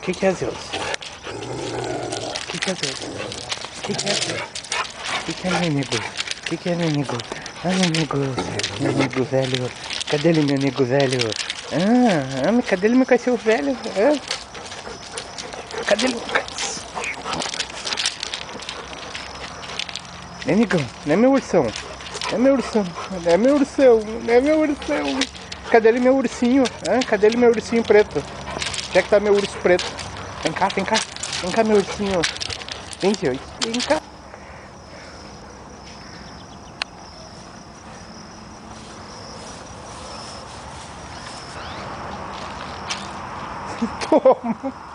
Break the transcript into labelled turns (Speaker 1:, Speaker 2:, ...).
Speaker 1: Que é Zeus? Que é Zeus? Que é Zeus? Que é meu nego? Que é meu nego? Ah, meu nego velho. Cadê ele, meu nego velho? Cadê ele, meu cachorro velho? Cadê ele? É negão, não é meu ursão. É meu ursão, não é meu ursão, não é meu ursão. Cadê ele, meu ursinho? Cadê ele, meu ursinho preto? Onde é que tá meu urso preto? Vem cá, vem cá. Vem cá, meu ursinho. Vem, Zeus. Vem cá. Toma.